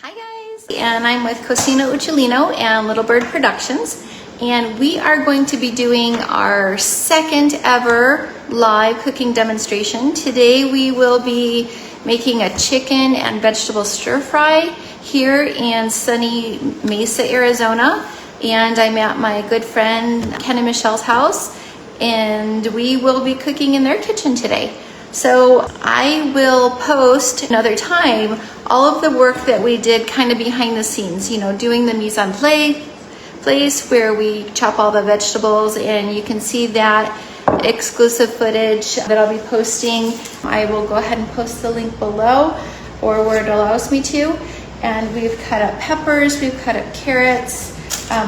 Hi guys, and I'm with Cocina Uccellino and Little Bird Productions, and we are going to be doing our second ever live cooking demonstration. Today we will be making a chicken and vegetable stir fry here in sunny Mesa, Arizona, and I'm at my good friend Ken and Michelle's house, and we will be cooking in their kitchen today. So I will post another time all of the work that we did kind of behind the scenes, you know, doing the mise en place where we chop all the vegetables, and you can see that exclusive footage that I'll be posting. I will go ahead and post the link below or where it allows me to. And we've cut up peppers, we've cut up carrots,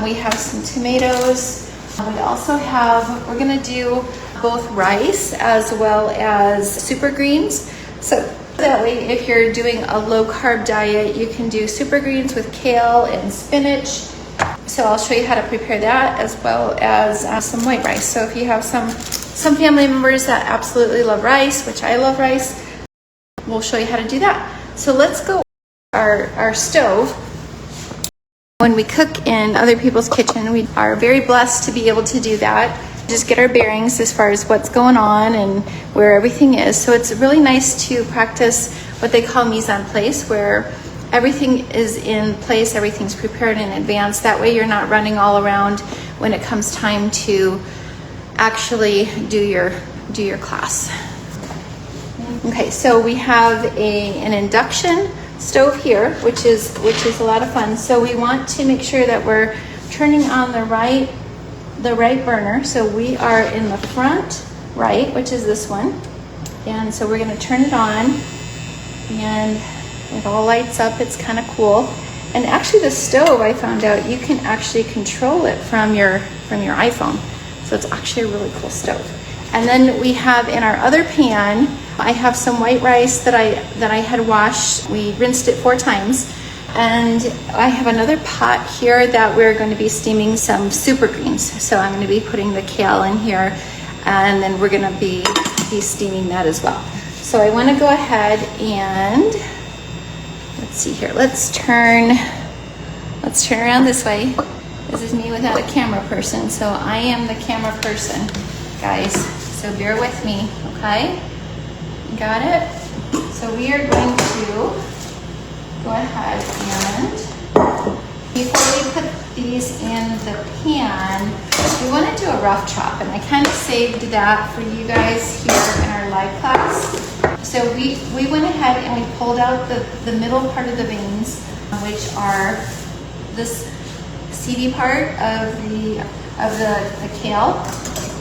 we have some tomatoes. We also have, we're gonna do both rice as well as super greens. So that way, if you're doing a low carb diet, you can do super greens with kale and spinach. So I'll show you how to prepare that as well as some white rice. So if you have some family members that absolutely love rice, which I love rice, we'll show you how to do that. So let's go our stove. When we cook in other people's kitchen, we are very blessed to be able to do that. Just get our bearings as far as what's going on and where everything is. So it's really nice to practice what they call mise en place, where everything is in place, everything's prepared in advance. That way you're not running all around when it comes time to actually do your class. Okay, so we have an induction stove here, which is a lot of fun. So we want to make sure that we're turning on the right burner. So we are in the front right, which is this one. And so we're gonna turn it on, and it all lights up. It's kind of cool. And actually the stove, I found out you can actually control it from your iPhone. So it's actually a really cool stove. And then we have in our other pan, I have some white rice that I had washed. We rinsed it 4 times. And I have another pot here that we're going to be steaming some super greens. So I'm going to be putting the kale in here, and then we're going to be steaming that as well. So I want to go ahead and let's see here. Let's turn around this way. This is me without a camera person. So I am the camera person, guys. So bear with me, okay? Got it? So we are going to go ahead and before we put these in the pan, we want to do a rough chop, and I kind of saved that for you guys here in our live class. So we went ahead and we pulled out the middle part of the veins, which are this seedy part of the kale,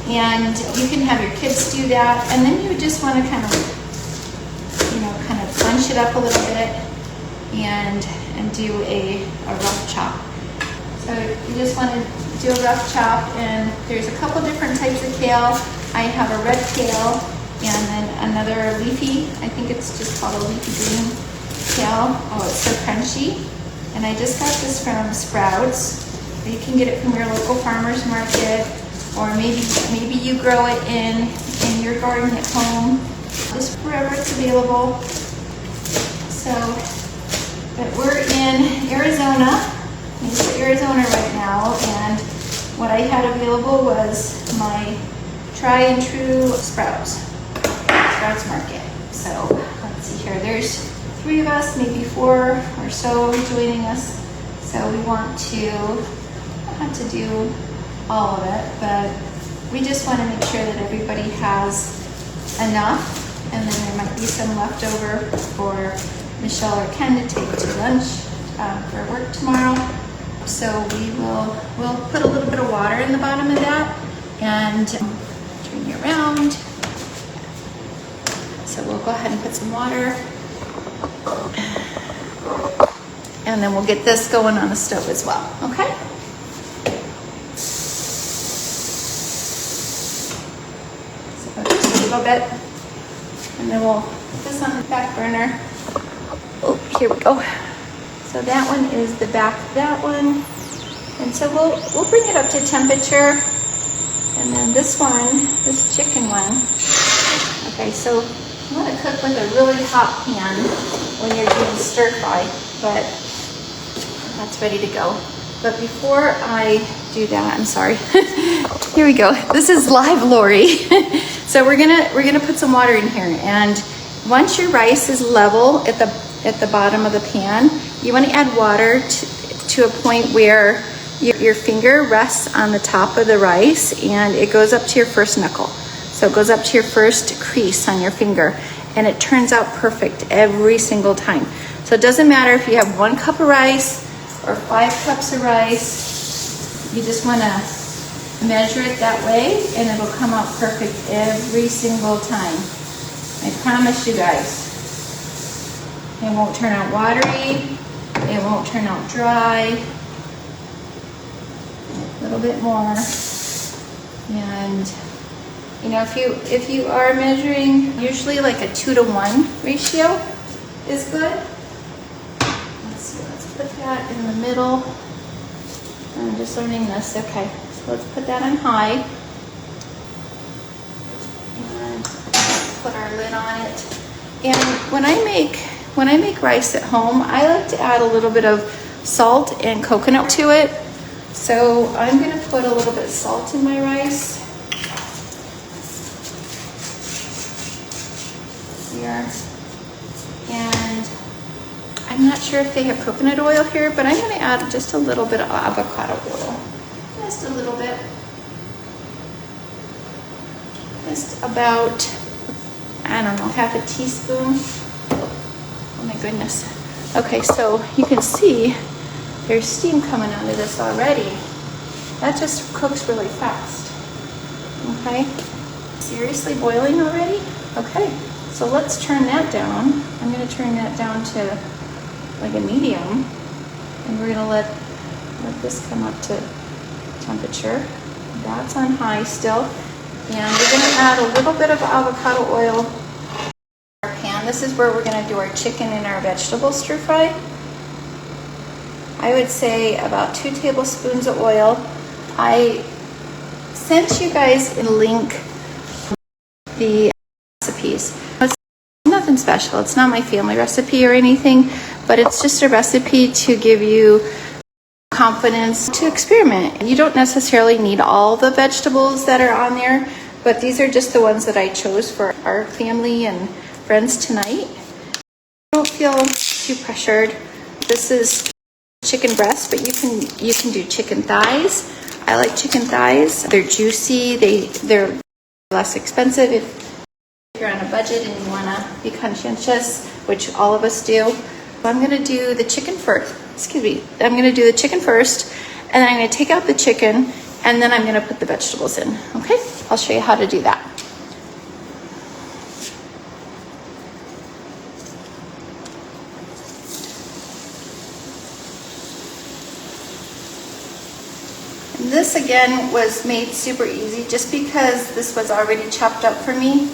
and you can have your kids do that, and then you just want to kind of bunch it up a little bit and do a rough chop. So you just want to do a rough chop, and there's a couple different types of kale. I have a red kale and then another leafy, I think it's just called a leafy green kale. Oh, it's so crunchy. And I just got this from Sprouts. You can get it from your local farmer's market, or maybe you grow it in your garden at home. Just wherever it's available. So, but we're in Arizona, Arizona right now, and what I had available was my try and true Sprouts market. So let's see here. There's 3 of us, maybe 4 or so joining us. So we want to, not have to do all of it, but we just want to make sure that everybody has enough, and then there might be some left over for Michelle or Ken to take to lunch for work tomorrow. So we'll put a little bit of water in the bottom of that and turn you around. So we'll go ahead and put some water, and then we'll get this going on the stove as well, okay? So just a little bit, and then we'll put this on the back burner. Oh, here we go. So that one is the back of that one. And so we'll bring it up to temperature. And then this chicken one. Okay, so you want to cook with a really hot pan when you're doing stir fry, but That's ready to go. But before I do that, I'm sorry. Here we go. This is live Lori. So we're gonna put some water in here, and once your rice is level at the bottom of the pan, you want to add water to a point where your finger rests on the top of the rice and it goes up to your first knuckle. So it goes up to your first crease on your finger, and it turns out perfect every single time. So it doesn't matter if you have 1 cup of rice or 5 cups of rice, you just want to measure it that way and it'll come out perfect every single time. I promise you guys. It won't turn out watery, it won't turn out dry. A little bit more. And you know, if you are measuring, usually like a 2-to-1 ratio is good. Let's see, let's put that in the middle. I'm just learning this. Okay, so let's put that on high. And put our lid on it. And when I make rice at home, I like to add a little bit of salt and coconut to it. So I'm gonna put a little bit of salt in my rice. Here. And I'm not sure if they have coconut oil here, but I'm gonna add just a little bit of avocado oil. Just a little bit. Just about, I don't know, half a teaspoon. Oh my goodness. Okay, so you can see there's steam coming out of this already. That just cooks really fast. Okay, seriously boiling already? Okay, so let's turn that down. I'm gonna turn that down to like a medium, and we're gonna let this come up to temperature. That's on high still. And we're gonna add a little bit of avocado oil to our pan. This is where we're gonna do our chicken and our vegetable stir fry. I would say about 2 tablespoons of oil. I sent you guys a link the recipes. It's nothing special. It's not my family recipe or anything, but it's just a recipe to give you confidence to experiment. You don't necessarily need all the vegetables that are on there, but these are just the ones that I chose for our family and friends tonight. Don't feel too pressured. This is chicken breast, but you can do chicken thighs. I like chicken thighs. They're juicy. They're less expensive if you're on a budget and you want to be conscientious, which all of us do. So I'm going to do the chicken first. Excuse me. I'm going to do the chicken first, and then I'm going to take out the chicken, and then I'm going to put the vegetables in. Okay? I'll show you how to do that. This again was made super easy just because this was already chopped up for me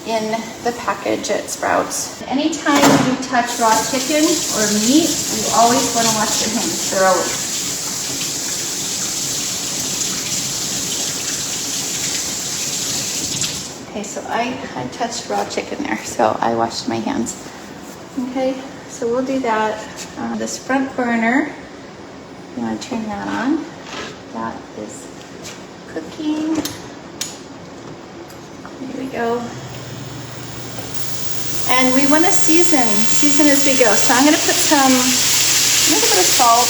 in the package at Sprouts. Anytime you touch raw chicken or meat, you always want to wash your hands thoroughly. Okay, so I touched raw chicken there, so I washed my hands. Okay, so we'll do that. This front burner, you want to turn that on. That is cooking. There we go. And we want to season as we go. So I'm going to put a little bit of salt,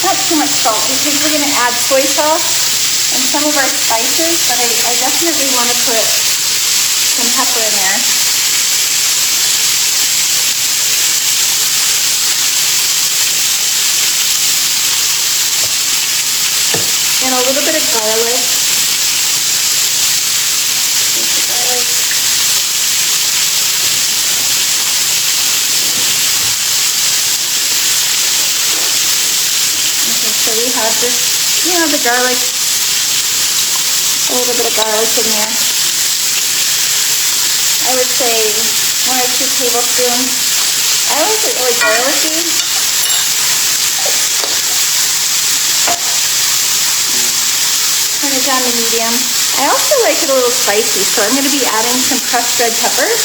not too much salt, because we're going to add soy sauce and some of our spices, but I definitely want to put some pepper in there. And a little bit of garlic. Okay, so we have just, the garlic, a little bit of garlic in there. I would say 1 or 2 tablespoons. I like it really garlicky. Turn it down to medium. I also like it a little spicy, so I'm going to be adding some crushed red peppers.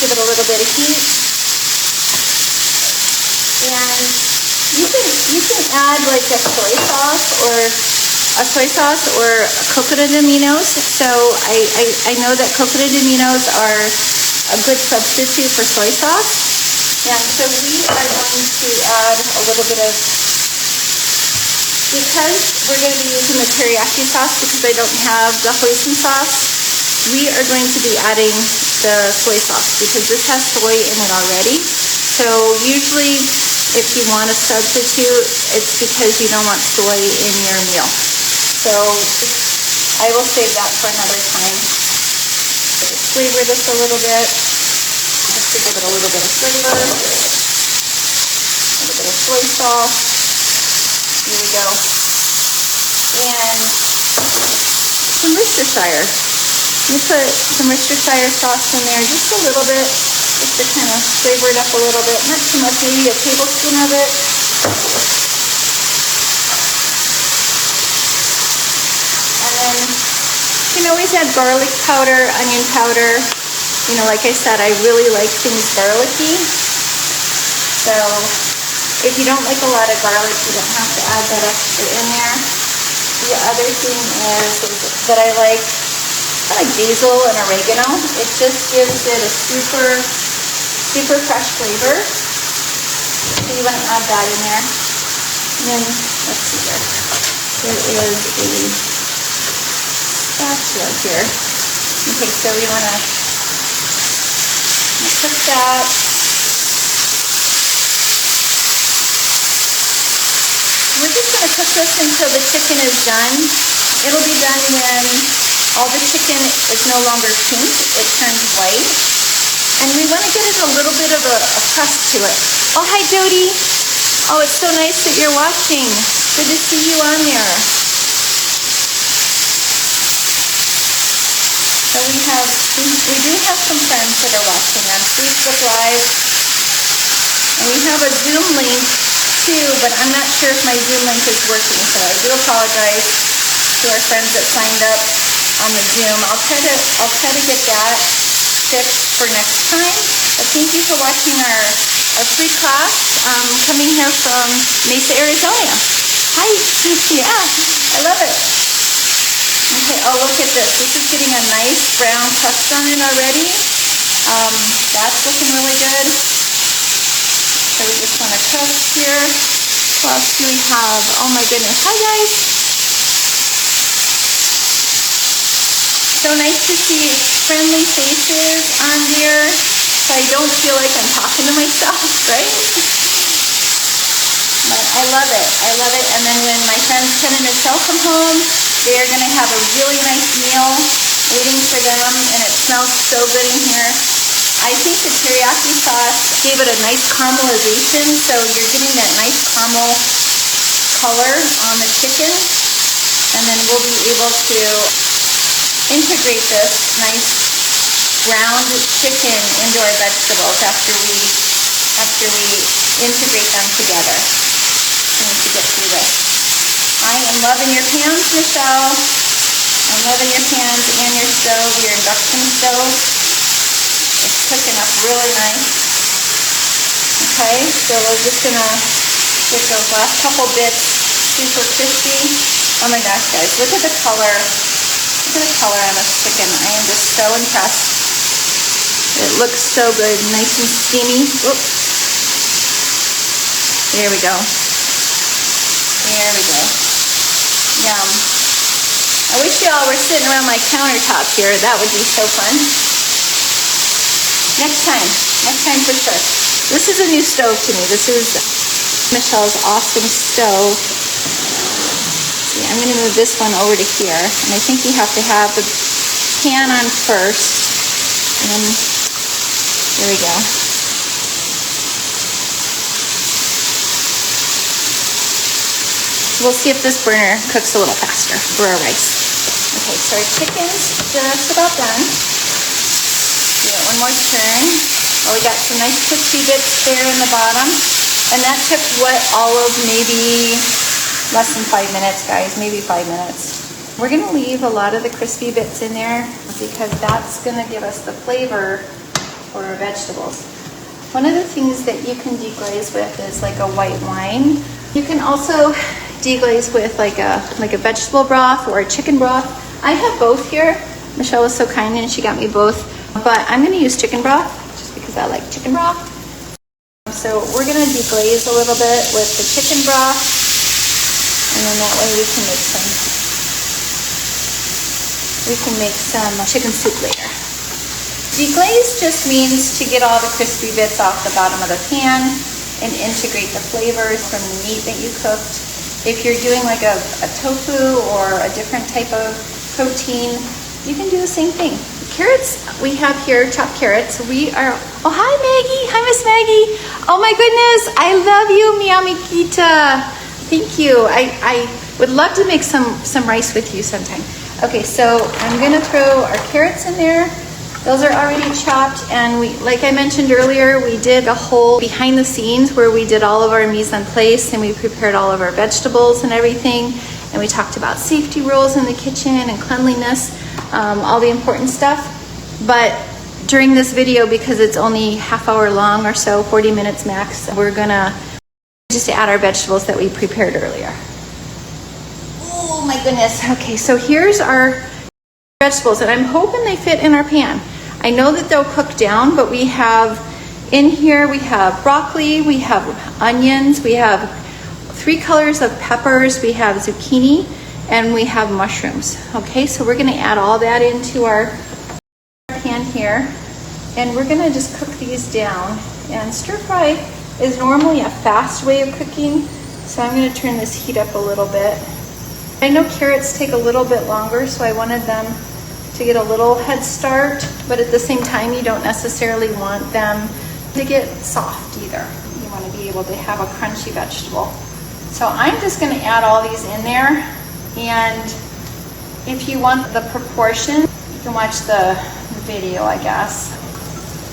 give it a little bit of heat. And you can add like a soy sauce or coconut aminos. So I know that coconut aminos are a good substitute for soy sauce. And so we are going to add a little bit of, because we're going to be using the teriyaki sauce because I don't have the hoisin sauce, we are going to be adding the soy sauce because this has soy in it already. So usually if you want to substitute, it's because you don't want soy in your meal. So I will save that for another time. Flavor this a little bit, just to give it a little bit of flavor. A little bit of soy sauce. Here we go. And some Worcestershire. Let me put some Worcestershire sauce in there, just a little bit, just to kind of flavor it up a little bit. Not too much, maybe a tablespoon of it. And then you can always add garlic powder, onion powder. You know, like I said, I really like things garlicky. So if you don't like a lot of garlic, you don't have to add that extra in there. The other thing is that I like basil and oregano. It just gives it a super fresh flavor. So you want to add that in there. And then, let's see here. There is a spatula here. Okay, so we want to cook that. We're just going to cook this until the chicken is done. It'll be done when all the chicken is no longer pink, it turns white. And we want to get it a little bit of a crust to it. Oh, hi Jody. Oh, it's so nice that you're watching. Good to see you on there. So we do have some friends that are watching on Facebook Live. And we have a Zoom link too, but I'm not sure if my Zoom link is working, so I do apologize to our friends that signed up on the Zoom. I'll try to get that fixed for next time. But thank you for watching our free class coming here from Mesa, Arizona. Hi, yeah, I love it. Okay, oh look at this. This is getting a nice brown crust on it already. That's looking really good. So we just want to cook here. What else do we have? Oh my goodness. Hi guys. So nice to see friendly faces on there. So I don't feel like I'm talking to myself, right? But I love it. I love it. And then when my friends Ken and Michelle come home, they're going to have a really nice meal waiting for them. And it smells so good in here. I think the teriyaki sauce gave it a nice caramelization, so you're getting that nice caramel color on the chicken. And then we'll be able to integrate this nice browned chicken into our vegetables after we integrate them together. So we need to get through this. I am loving your pans, Michelle. I'm loving your pans and your stove, your induction stove. It's cooking up really nice. Okay, so we're just gonna get those last couple bits super crispy. Oh my gosh, guys, look at the color. Look at the color on this chicken. I am just so impressed. It looks so good, nice and steamy. Whoop. There we go. There we go. Yum. I wish y'all were sitting around my countertop here. That would be so fun. Next time for sure. This is a new stove to me. This is Michelle's awesome stove. See, I'm going to move this one over to here. And I think you have to have the pan on first. And then, there we go. We'll see if this burner cooks a little faster for our rice. Okay, so our chicken's just about done. Give it one more turn. Oh, we got some nice crispy bits there in the bottom. And that took all of maybe less than 5 minutes, guys, maybe 5 minutes. We're gonna leave a lot of the crispy bits in there because that's gonna give us the flavor for our vegetables. One of the things that you can deglaze with is like a white wine. You can also deglaze with like a vegetable broth or a chicken broth. I have both here. Michelle was so kind and she got me both, but I'm going to use chicken broth just because I like chicken broth. So we're going to deglaze a little bit with the chicken broth, and then that way we can make some chicken soup later. Deglaze just means to get all the crispy bits off the bottom of the pan and integrate the flavors from the meat that you cooked. If you're doing like a tofu or a different type of protein, you can do the same thing. Carrots we have here, chopped carrots. Oh, hi Maggie, hi Miss Maggie. Oh my goodness, I love you, Mia Mikita. Thank you. I would love to make some rice with you sometime. Okay, so I'm gonna throw our carrots in there. Those are already chopped, and like I mentioned earlier, we did a whole behind the scenes where we did all of our mise en place and we prepared all of our vegetables and everything, and we talked about safety rules in the kitchen and cleanliness, all the important stuff. But during this video, because it's only half-hour long or so, 40 minutes max, we're gonna just add our vegetables that we prepared earlier. Oh my goodness. Okay, so here's our vegetables, and I'm hoping they fit in our pan. I know that they'll cook down, but we have in here, we have broccoli, we have onions, we have 3 colors of peppers, we have zucchini, and we have mushrooms. Okay, so we're gonna add all that into our pan here, and we're gonna just cook these down. And stir fry is normally a fast way of cooking, so I'm gonna turn this heat up a little bit. I know carrots take a little bit longer, so I wanted them to get a little head start, but at the same time, you don't necessarily want them to get soft either. You want to be able to have a crunchy vegetable. So I'm just going to add all these in there, and if you want the proportion, you can watch the video, I guess.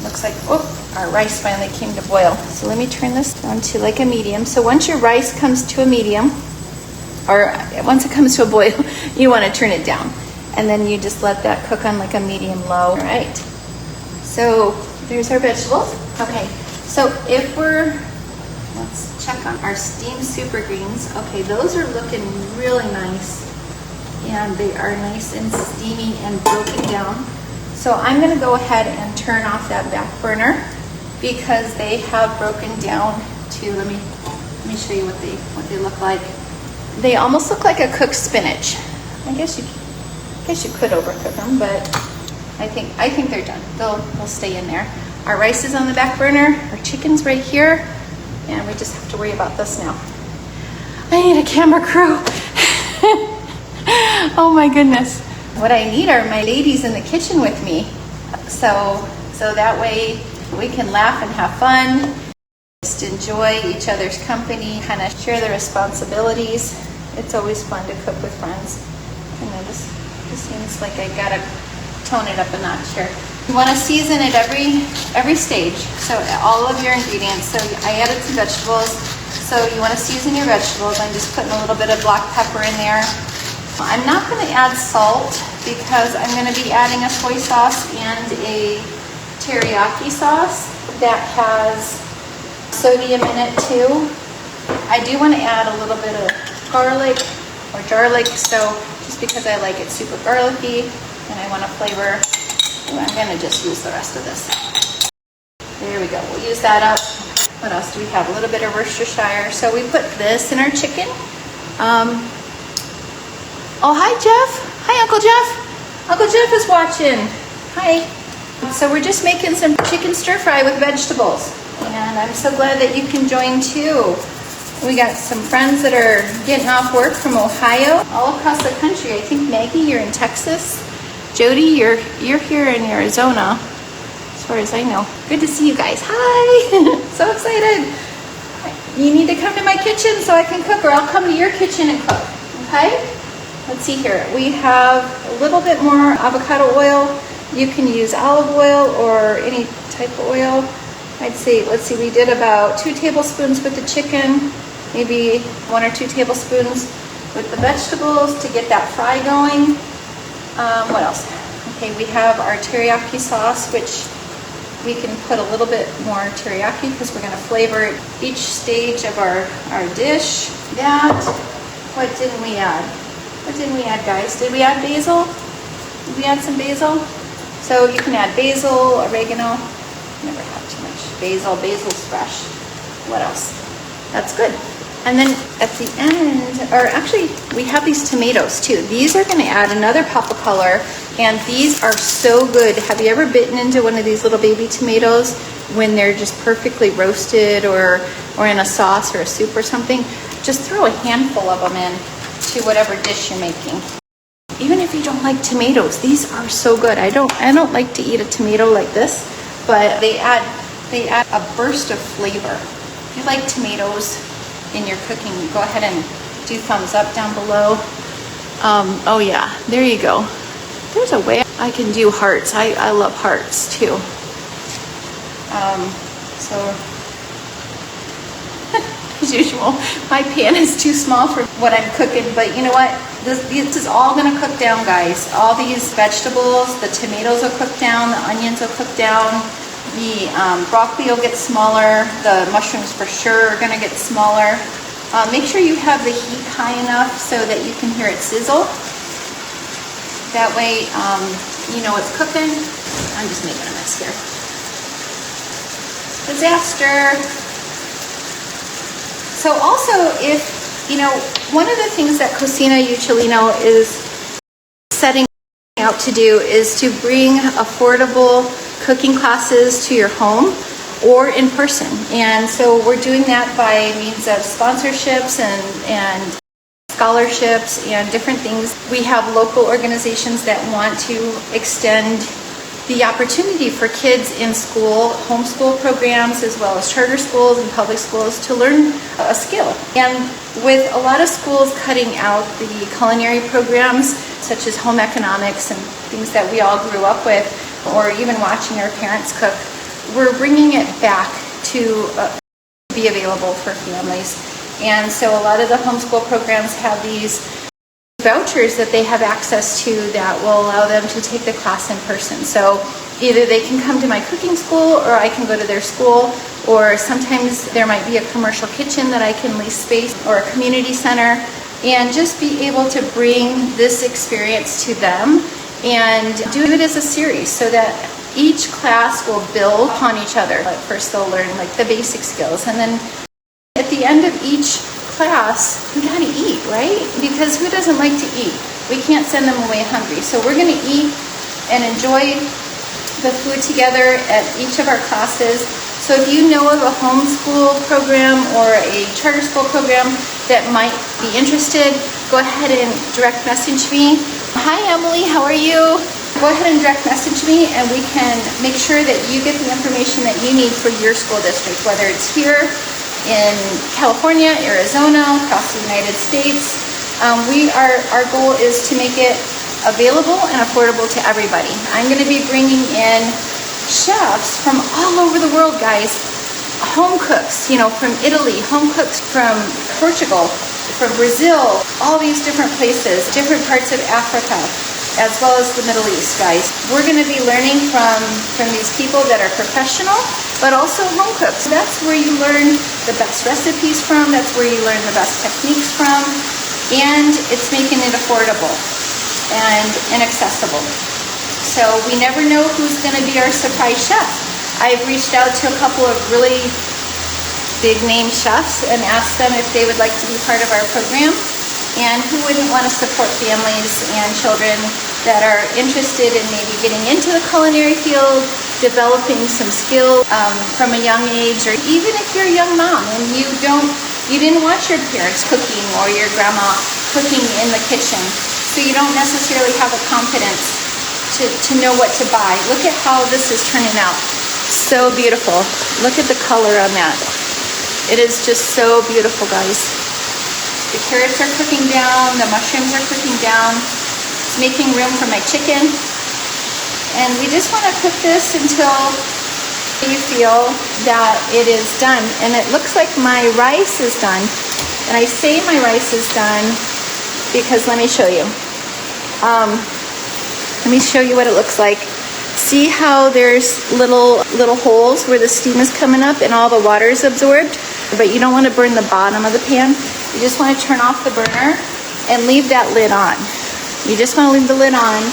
Looks like, oh, our rice finally came to boil. So let me turn this down to like a medium. So once your rice comes to a medium, or once it comes to a boil, you want to turn it down. And then you just let that cook on like a medium low. All right, so there's our vegetables. Okay, so let's check on our steamed super greens. Okay, those are looking really nice. And they are nice and steamy and broken down. So I'm gonna go ahead and turn off that back burner because they have broken down to, let me show you what they look like. They almost look like a cooked spinach. I guess you could overcook them, but I think they're done. They'll stay in there. Our rice is on the back burner, our chicken's right here, and we just have to worry about this now. I need a camera crew. Oh my goodness. What I need are my ladies in the kitchen with me. So that way we can laugh and have fun, just enjoy each other's company, kind of share the responsibilities. It's always fun to cook with friends. And then this seems like I gotta tone it up a notch here. You want to season at every stage. So all of your ingredients. So I added some vegetables. So you want to season your vegetables. I'm just putting a little bit of black pepper in there. I'm not going to add salt because I'm going to be adding a soy sauce and a teriyaki sauce that has sodium in it too. I do want to add a little bit of garlic or jarlic, so just because I like it super garlicky and I want to flavor, I'm going to just use the rest of this. There we go, we'll use that up. What else do we have? A little bit of Worcestershire. So we put this in our chicken. Oh, hi Jeff. Hi Uncle Jeff. Uncle Jeff is watching. Hi. So we're just making some chicken stir fry with vegetables. And I'm so glad that you can join too. We got some friends that are getting off work from Ohio, all across the country. I think Maggie, you're in Texas. Jody, you're here in Arizona, as far as I know. Good to see you guys. Hi, so excited. You need to come to my kitchen so I can cook, or I'll come to your kitchen and cook, okay? Let's see here. We have a little bit more avocado oil. You can use olive oil or any type of oil. I'd say, let's see, we did about 2 tablespoons with the chicken, maybe 1 or 2 tablespoons with the vegetables to get that fry going. What else? Okay, we have our teriyaki sauce, which we can put a little bit more teriyaki because we're going to flavor each stage of our dish. What didn't we add? What didn't we add, guys? Did we add basil? Did we add some basil? So you can add basil, oregano. Never have too much basil. Basil's fresh. What else? That's good. And then at the end, or actually, we have these tomatoes too. These are going to add another pop of color, and these are so good. Have you ever bitten into one of these little baby tomatoes when they're just perfectly roasted or in a sauce or a soup or something? Just throw a handful of them in to whatever dish you're making. Even if you don't like tomatoes, these are so good. I don't like to eat a tomato like this, but they add a burst of flavor. If you like tomatoes in your cooking, go ahead and do thumbs up down below. Oh yeah, there you go. There's a way I can do hearts. I love hearts too. So as usual, my pan is too small for what I'm cooking, but you know what? This is all gonna cook down, guys. All these vegetables, the tomatoes will cook down, the onions will cook down, the broccoli will get smaller, the mushrooms for sure are gonna get smaller. Make sure you have the heat high enough so that you can hear it sizzle. That way, you know it's cooking. I'm just making a mess here. Disaster. So also, if, you know, one of the things that Cocina Uccellino is setting out to do is to bring affordable cooking classes to your home or in person. And so we're doing that by means of sponsorships and scholarships and different things. We have local organizations that want to extend the opportunity for kids in school, homeschool programs, as well as charter schools and public schools to learn a skill. And with a lot of schools cutting out the culinary programs, such as home economics and things that we all grew up with, or even watching our parents cook, we're bringing it back to be available for families. And so a lot of the homeschool programs have these vouchers that they have access to that will allow them to take the class in person. So either they can come to my cooking school or I can go to their school, or sometimes there might be a commercial kitchen that I can lease space, or a community center, and just be able to bring this experience to them and do it as a series so that each class will build upon each other. Like first they'll learn like the basic skills, and then at the end of each class, we gotta eat, right? Because who doesn't like to eat? We can't send them away hungry. So we're gonna eat and enjoy the food together at each of our classes. So if you know of a homeschool program or a charter school program that might be interested, go ahead and direct message me. Hi Emily, how are you? Go ahead and direct message me and we can make sure that you get the information that you need for your school district, whether it's here in California, Arizona, across the United States. Our goal is to make it available and affordable to everybody. I'm going to be bringing in chefs from all over the world, guys. Home cooks, you know, from Italy, home cooks from Portugal, from Brazil, all these different places, different parts of Africa, as well as the Middle East, guys. We're going to be learning from these people that are professional, but also home cooks. That's where you learn the best recipes from, that's where you learn the best techniques from, and it's making it affordable and accessible. So we never know who's going to be our surprise chef. I've reached out to a couple of really big name chefs and asked them if they would like to be part of our program, and who wouldn't want to support families and children that are interested in maybe getting into the culinary field, developing some skill from a young age, or even if you're a young mom and you didn't watch your parents cooking or your grandma cooking in the kitchen, so you don't necessarily have the confidence to know what to buy. Look at how this is turning out. So beautiful. Look at the color on that. It is just so beautiful, guys. The carrots are cooking down, the mushrooms are cooking down. It's making room for my chicken. And we just want to cook this until you feel that it is done. And it looks like my rice is done. And I say my rice is done because let me show you. Let me show you what it looks like. See how there's little holes where the steam is coming up and all the water is absorbed? But you don't want to burn the bottom of the pan. You just want to turn off the burner and leave that lid on. You just want to leave the lid on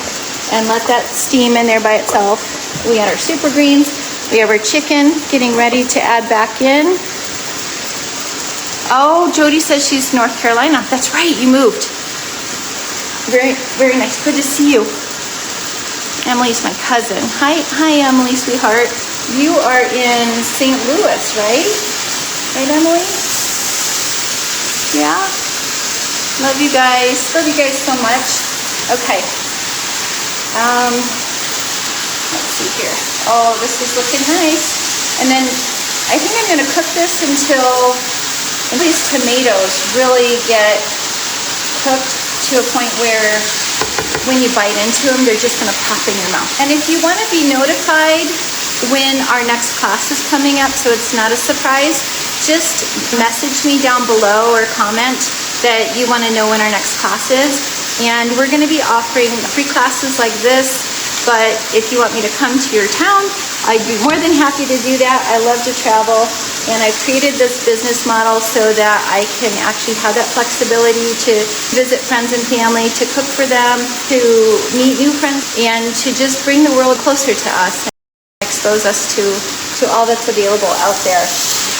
and let that steam in there by itself. We got our super greens. We have our chicken getting ready to add back in. Oh, Jody says she's North Carolina. That's right, you moved. Very, very nice. Good to see you. Emily's my cousin. Hi, Emily, sweetheart. You are in St. Louis, right? Right, Emily? Yeah? Love you guys. Love you guys so much. Okay. Let's see here. Oh, this is looking nice. And then I think I'm going to cook this until these tomatoes really get cooked to a point where when you bite into them, they're just gonna pop in your mouth. And if you wanna be notified when our next class is coming up, so it's not a surprise, just message me down below or comment that you wanna know when our next class is. And we're gonna be offering free classes like this, but if you want me to come to your town, I'd be more than happy to do that. I love to travel, and I've created this business model so that I can actually have that flexibility to visit friends and family, to cook for them, to meet new friends, and to just bring the world closer to us and expose us to all that's available out there.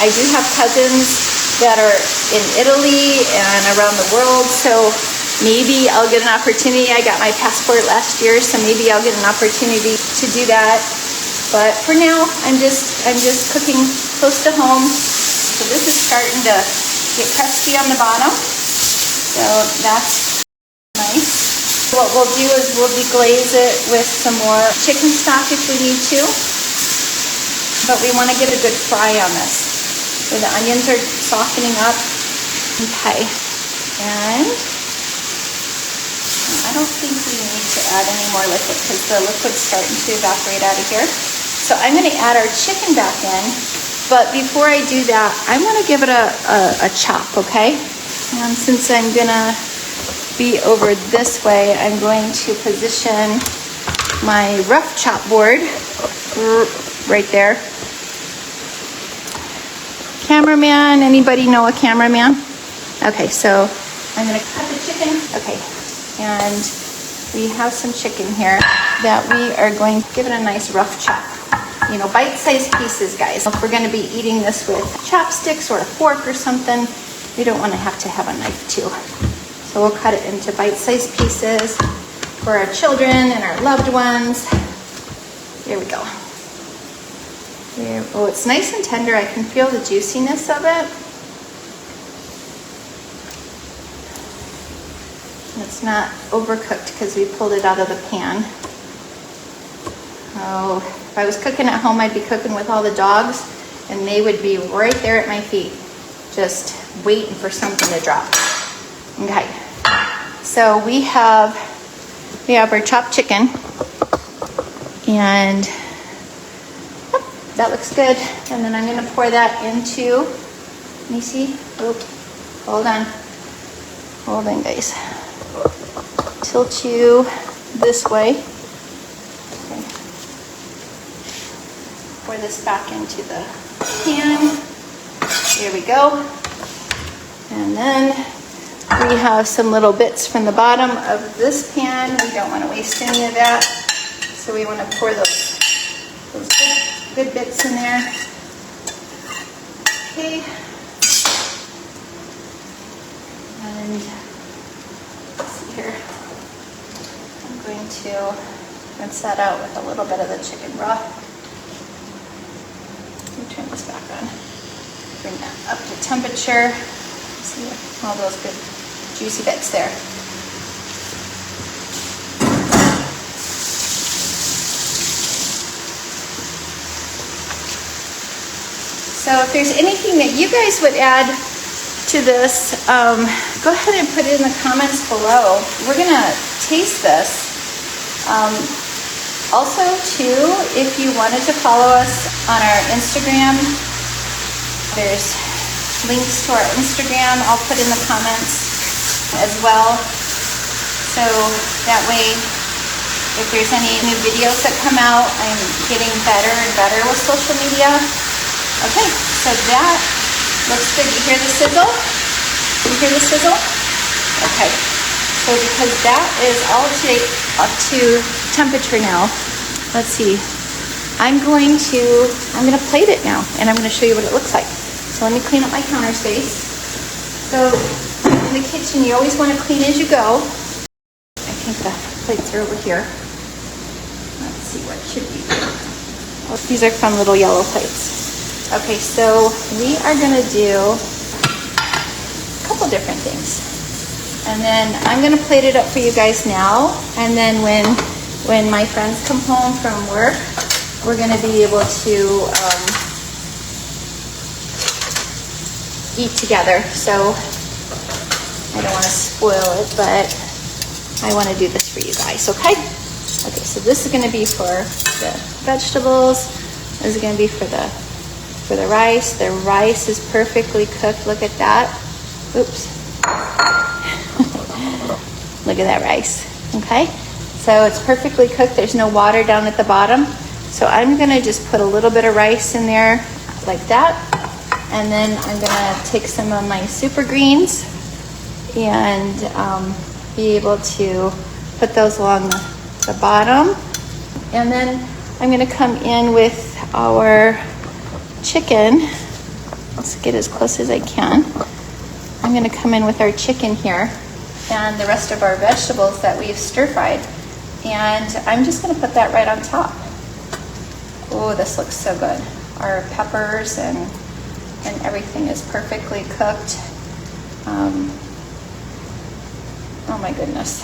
I do have cousins that are in Italy and around the world, so maybe I'll get an opportunity. I got my passport last year, so maybe I'll get an opportunity to do that. But for now, I'm just cooking close to home. So this is starting to get crusty on the bottom. So that's nice. What we'll do is we'll deglaze it with some more chicken stock if we need to. But we want to get a good fry on this. So the onions are softening up. Okay. And I don't think we need to add any more liquid because the liquid's starting to evaporate out of here. So I'm going to add our chicken back in, but before I do that, I'm going to give it a chop, okay? And since I'm going to be over this way, I'm going to position my rough chop board right there. Cameraman, anybody know a cameraman? Okay, so I'm going to cut the chicken. Okay, and we have some chicken here that we are going to give it a nice rough chop. You know, bite-sized pieces, guys. If we're going to be eating this with chopsticks or a fork or something, we don't want to have a knife too. So we'll cut it into bite-sized pieces for our children and our loved ones. There we go. There. Oh, it's nice and tender. I can feel the juiciness of it. It's not overcooked because we pulled it out of the pan. Oh, if I was cooking at home, I'd be cooking with all the dogs, and they would be right there at my feet, just waiting for something to drop. Okay, so we have our chopped chicken, and yep, that looks good. And then I'm going to pour that into. Let me see. Oh, hold on, guys. Tilt you this way. Pour this back into the pan. There we go. And then we have some little bits from the bottom of this pan. We don't want to waste any of that. So we want to pour those good bits in there. Okay. And let's see here. I'm going to rinse that out with a little bit of the chicken broth. Let me turn this back on. Bring that up to temperature. See all those good juicy bits there. So if there's anything that you guys would add to this, go ahead and put it in the comments below. We're gonna taste this. Also, too, if you wanted to follow us on our Instagram, there's links to our Instagram. I'll put in the comments as well. So that way If there's any new videos that come out, I'm getting better and better with social media. Okay, so that looks good. You hear the sizzle? You hear the sizzle? Okay, so because that is all up to temperature now, let's see. I'm gonna plate it now, and I'm gonna show you what it looks like. So let me clean up my counter space. So in the kitchen, you always want to clean as you go. I think the plates are over here. Let's see what should be. Oh, these are fun little yellow plates. Okay, so we are gonna do a couple different things. And then I'm gonna plate it up for you guys now. And then when my friends come home from work, we're gonna be able to eat together. So I don't want to spoil it, but I want to do this for you guys, okay? Okay, so this is going to be for the vegetables. This is going to be for the rice. The rice is perfectly cooked. Look at that. Oops. Look at that rice, okay? So it's perfectly cooked. There's no water down at the bottom. So I'm going to just put a little bit of rice in there like that. And then I'm gonna take some of my super greens and be able to put those along the bottom. And then I'm gonna come in with our chicken. Let's get as close as I can. I'm gonna come in with our chicken here and the rest of our vegetables that we've stir-fried. And I'm just gonna put that right on top. Oh, this looks so good. Our peppers and everything is perfectly cooked. Oh my goodness.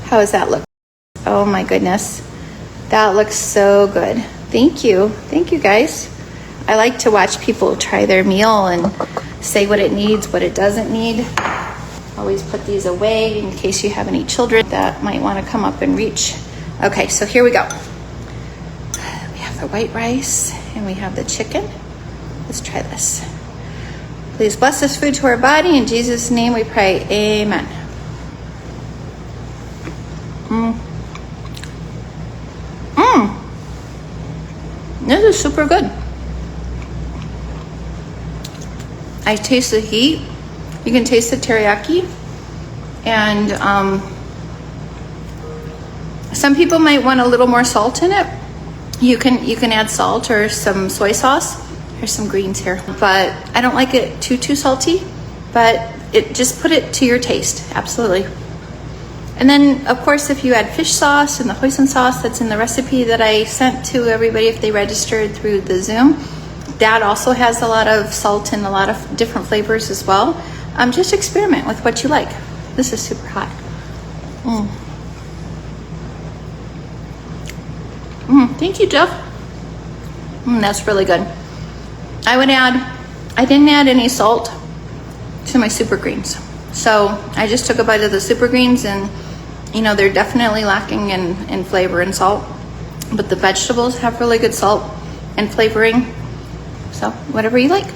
How does that look? Oh my goodness. That looks so good. Thank you. Thank you guys. I like to watch people try their meal and say what it needs, what it doesn't need. Always put these away in case you have any children that might want to come up and reach. Okay, so here we go. The white rice and we have the chicken. Let's try this. Please bless this food to our body. In Jesus' name we pray. Amen. This is super good. I taste the heat. You can taste the teriyaki. And some people might want a little more salt in it. You can add salt or some soy sauce. Here's some greens here, but I don't like it too salty, but just put it to your taste. Absolutely. And then of course, if you add fish sauce and the hoisin sauce that's in the recipe that I sent to everybody if they registered through the Zoom, that also has a lot of salt and a lot of different flavors as well. Just experiment with what you like. This is super hot. Thank you, Jeff. That's really good. I didn't add any salt to my super greens. So I just took a bite of the super greens and, you know, they're definitely lacking in flavor and salt, but the vegetables have really good salt and flavoring. So whatever you like.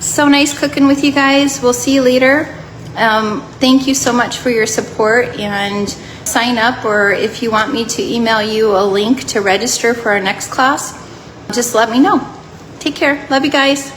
So nice cooking with you guys. We'll see you later. Thank you so much for your support, and sign up, or if you want me to email you a link to register for our next class, just let me know. Take care. Love you guys.